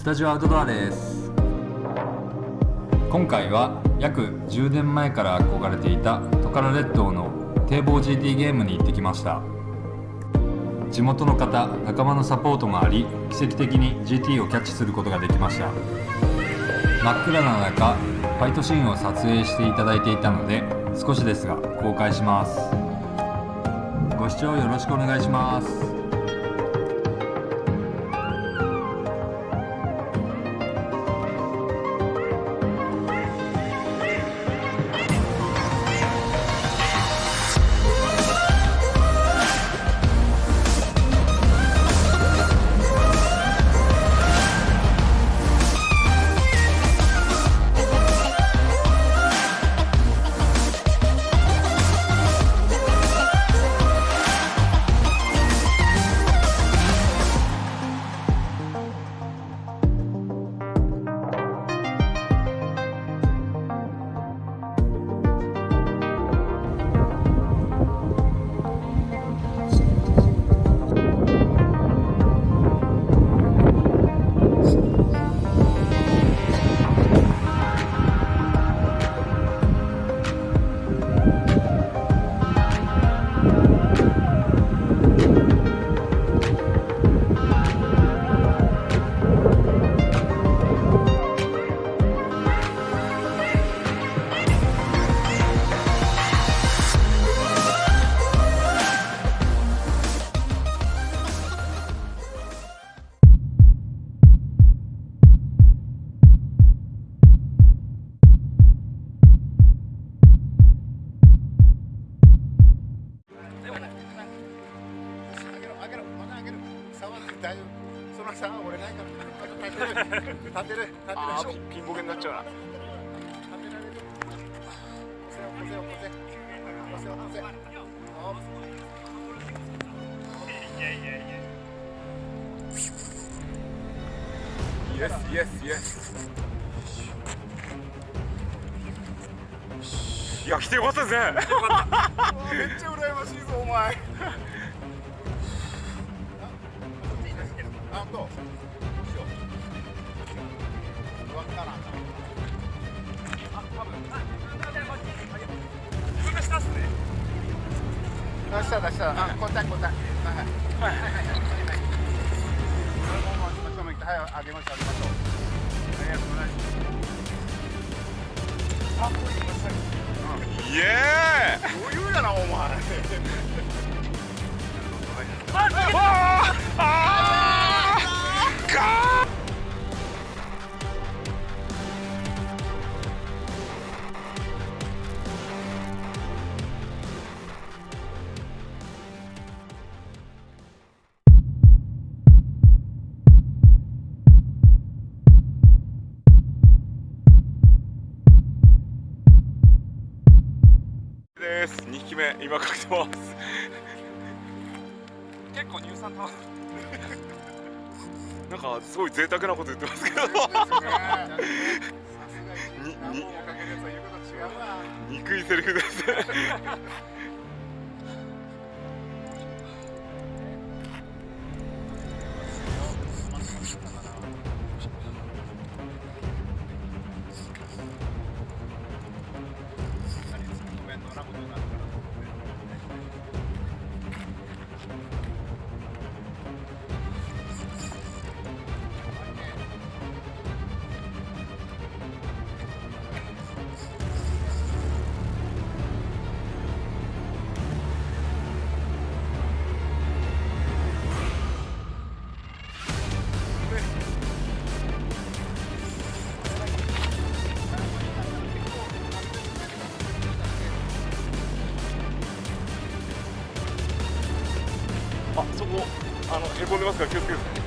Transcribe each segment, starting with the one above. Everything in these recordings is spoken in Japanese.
スタジオアウトドアです。今回は約10年前から憧れていたトカラ列島の堤防 GT ゲームに行ってきました。地元の方、仲間のサポートがあり、奇跡的に GT をキャッチすることができました。真っ暗な中、ファイトシーンを撮影していただいていたので、少しですが公開します。ご視聴よろしくお願いします。大丈夫。そのさ、俺ないから立てるピンボケになっちゃうな。立てられる。押せイエス。いや、来てよかったですね。めっちゃ羨ましいぞ、お前。あと、わからん。多分。自分がしたっすね。出した。交代。はい。はい、あげましょう。イエーイ。余裕やな、お前。です。2匹目今かけてます。結構乳酸たまる。なんかすごい贅沢なこと言ってますけど。憎いセリフです。あ、そこへこんでますから気をつけてください。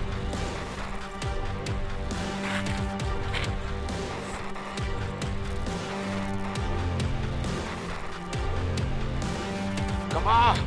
頑張れ。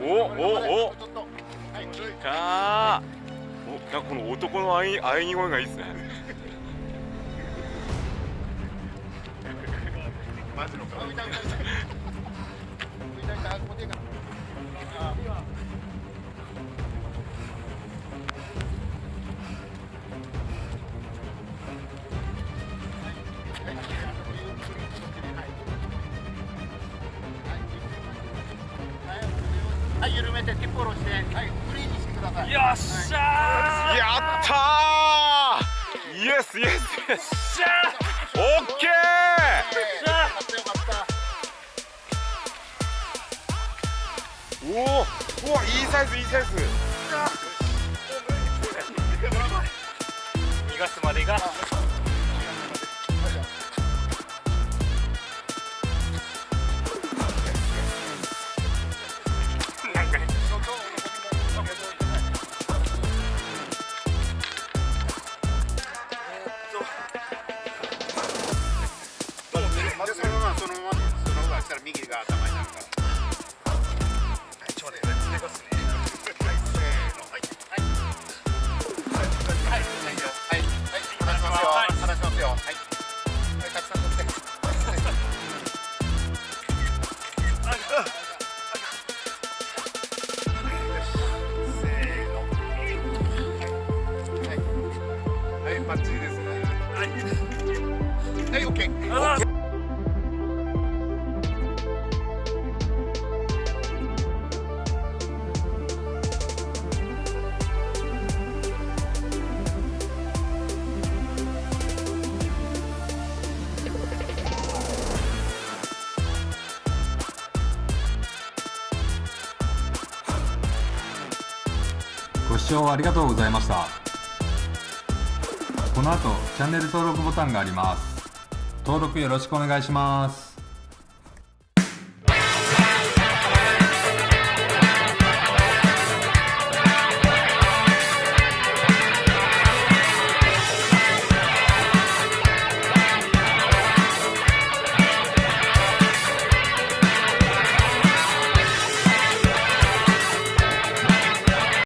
おかー。なんかこの男の喘ぎ声がいいですね。マジの顔見た見た見た見た見たこっちからはい、緩めてティップ下ろして、はい、フリーにしてください。よっしゃー。やったー。イエスイエス。よっしゃー。オッケー。よかったよかった。うわいいサイズいいサイズ。逃がすまでが。そのまましたら右が頭になるから。ちょっと待って、猫っすね。はい、せーの、はい、はい、はい、はい、離しますよ、離しますよ、はい、はい、たくさん取って。せーの、はい、はい、バッチリですね。はい、オッケー。ご視聴ありがとうございました。この後チャンネル登録ボタンがあります。登録よろしくお願いします。